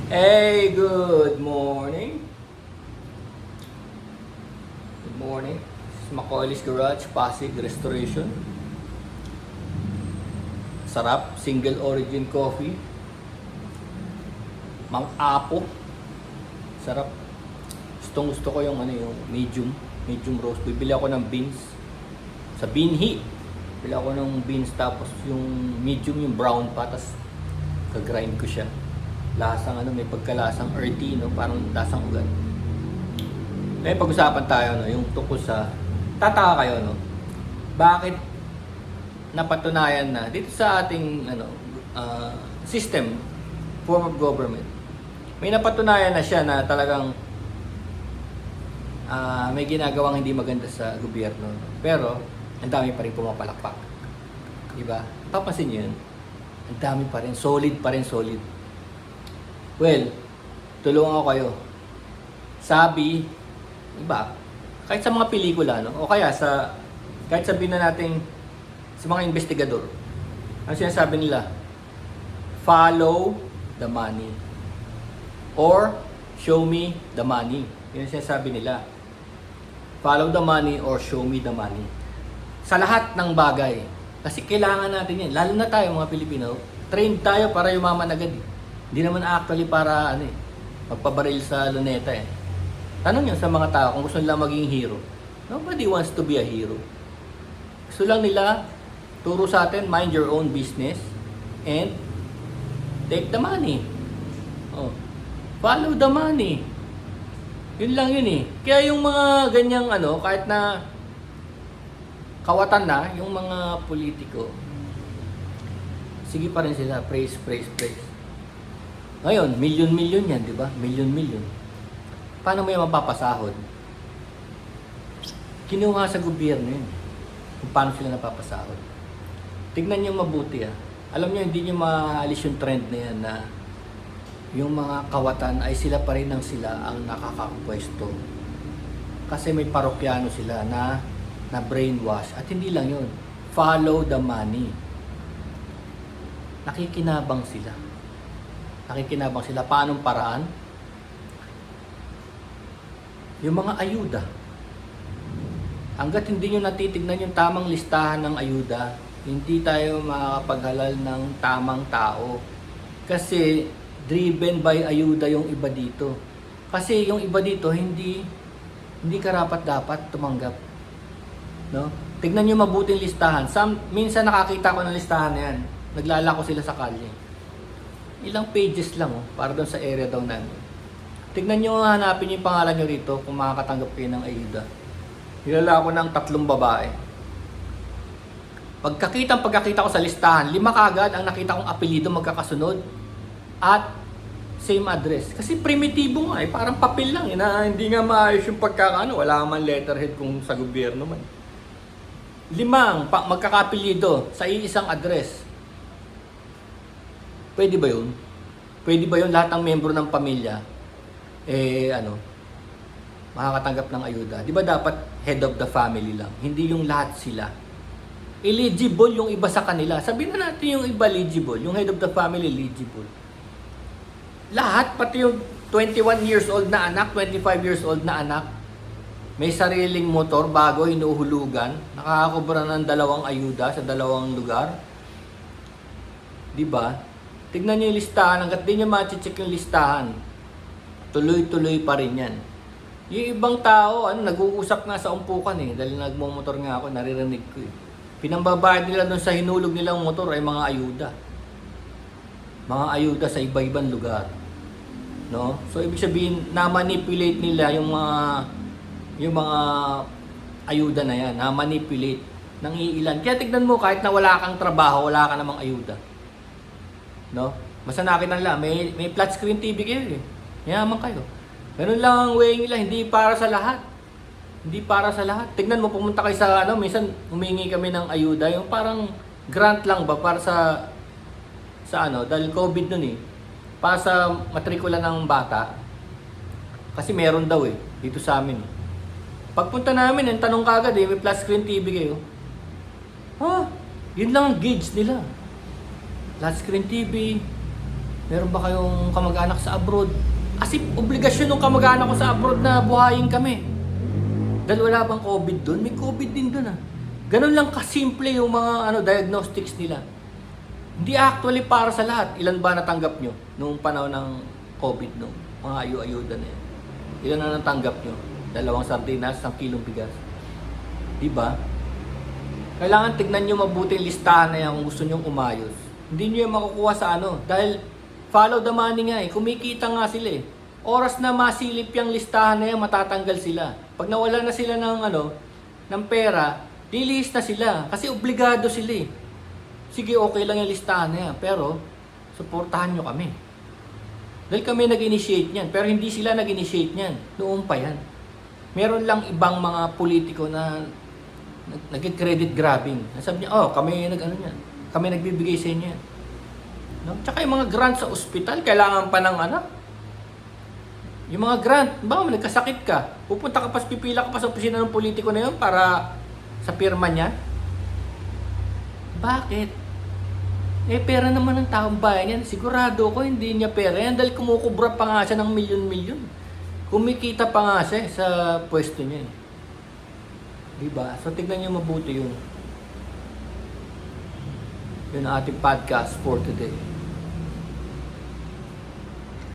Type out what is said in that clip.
Hey, good morning. Good morning. This is Macaulay's Garage, Pasig Restoration. Sarap, single origin coffee. Mang Apo. Sarap. Gusto ko yung yung medium roast. Bibili ako ng beans sa Binhi. Bibili ako ng beans tapos yung medium, yung brown pa, tapos kagrind ko siya. Lasang may pagkalasang earthy, no? Parang lasang ugat. May pag-usapan tayo, no? Yung tungkol sa, tataka kayo, no? Bakit napatunayan na dito sa ating system, form of government, may napatunayan na siya na talagang may ginagawang hindi maganda sa gobyerno, no? Pero ang dami pa rin pumapalakpak, diba? Papansin nyo yun, ang dami pa rin, solid. Well, tulungan ko kayo. Sabi, iba, kahit sa mga pelikula, no? O kaya kahit sabihin na natin sa mga investigador, ang sinasabi nila, follow the money or show me the money. Yun ang sinasabi nila. Follow the money or show me the money. Sa lahat ng bagay. Kasi kailangan natin yan. Lalo na tayo mga Pilipino, trained tayo para yumaman agad. Hindi naman actually para magpabaril sa luneta eh. Tanong nyo sa mga tao kung gusto nila maging hero. Nobody wants to be a hero. Gusto lang nila turo sa atin, mind your own business and take the money. Oh. Follow the money. Yun lang yun eh. Kaya yung mga ganyang kahit na kawatan na, yung mga politiko, sige pa rin sila, praise. Ngayon, million yan, di ba? Million. Paano mo yung mapapasahod? Kinuha sa gobyerno yun. Kung paano sila napapasahod. Tignan nyo mabuti Alam nyo, hindi nyo maalis yung trend na yan na yung mga kawatan ay sila pa rin sila ang nakakapwesto. Kasi may parokyano sila na brainwash. At hindi lang yun. Follow the money. Nakikinabang sila. Paanong paraan? Yung mga ayuda. Hanggat hindi nyo natitignan yung tamang listahan ng ayuda, hindi tayo makakapaghalal ng tamang tao. Kasi driven by ayuda yung iba dito. Kasi yung iba dito hindi karapat-dapat tumanggap. No? Tignan nyo mabuting listahan. Minsan nakakita ko ng listahan na yan. Naglalako sila sa kalye. Ilang pages lang para doon sa area daw namin. Tignan nyo, hanapin yung pangalan nyo rito kung makakatanggap kayo ng ayuda. Nilala ko ng 3 babae. Pagkakita ko sa listahan, 5 kaagad ang nakita kong apelyido magkakasunod at same address. Kasi primitibo nga parang papel lang na hindi nga maayos yung wala man letterhead kung sa gobyerno man. 5 magkakapelyido sa iisang address. Pwede ba yun? Pwede ba yun lahat ng membro ng pamilya makakatanggap ng ayuda? Di ba dapat head of the family lang? Hindi yung lahat sila. Eligible yung iba sa kanila. Sabihin na natin yung iba eligible. Yung head of the family eligible. Lahat, pati yung 21 years old na anak, 25 years old na anak, may sariling motor bago hinuhulugan, nakakakubra ng 2 ayuda sa 2 lugar. Di ba? Tignan nyo yung listahan, hanggat di nyo ma-check yung listahan, tuloy-tuloy pa rin yan. Yung ibang tao, nag-uusap nga sa umpukan dahil nagmumotor nga ako, naririnig ko Pinambabayad nila doon sa hinulog nilang motor ay mga ayuda. Mga ayuda sa iba-ibang lugar. No? So, ibig sabihin, na-manipulate nila yung mga ayuda na yan, na-manipulate ng iilan. Kaya tignan mo, kahit na wala kang trabaho, wala ka namang ayuda. No? Basta nakita nila, may flat screen TV kayo Yaman kayo. Ganun lang ang way nila, hindi para sa lahat. Tignan mo, pumunta kayo sa minsan humingi kami ng ayuda, yung parang grant lang ba para sa dahil COVID nun para sa matrikula ng bata. Kasi meron daw dito sa amin. Pagpunta namin, ang tanong kagad may flat screen TV kayo. Yun lang ang gauge nila. Flat screen TV, Meron ba kayong kamag-anak sa abroad? Kasi obligasyon ng kamag-anak ko sa abroad na buhayin kami. Dahil wala bang COVID doon? May COVID din doon ah. Ganun lang kasimple yung mga diagnostics nila. Hindi actually para sa lahat. Ilan ba natanggap nyo nung panahon ng COVID no? Mga ayu-ayuda na yan. Ilan na natanggap nyo? 2 sardinas, 1 kilong bigas. Diba? Kailangan tignan nyo mabuti yung listahan na yan kung gusto nyo umayos. Hindi nyo yung makukuha sa dahil follow the money nga eh. Kumikita nga sila eh. Oras na masilip yung listahan na yan, matatanggal sila. Pag nawala na sila ng pera, lilihis na sila. Kasi obligado sila eh. Sige, okay lang yung listahan na yan. Pero, suportahan nyo kami. Dahil kami nag-initiate niyan. Pero hindi sila nag-initiate niyan. Noong pa yan. Meron lang ibang mga politiko na nag-credit grabbing. Sabi niya, kami niyan. Kami nagbibigay sa inyo yan. No? Tsaka yung mga grant sa ospital, kailangan pa ng yung mga grant, nagkasakit ka, pupunta ka pipila ka pa sa opisina ng politiko na yun para sa pirma niya? Bakit? Pera naman ng taong bayan yan. Sigurado ko hindi niya pera yan dahil kumukubra pa nga siya ng milyon-milyon. Kumikita pa nga siya sa pwesto niya. Diba? So tignan niyo mabuti yun. Yun ang ating podcast for today.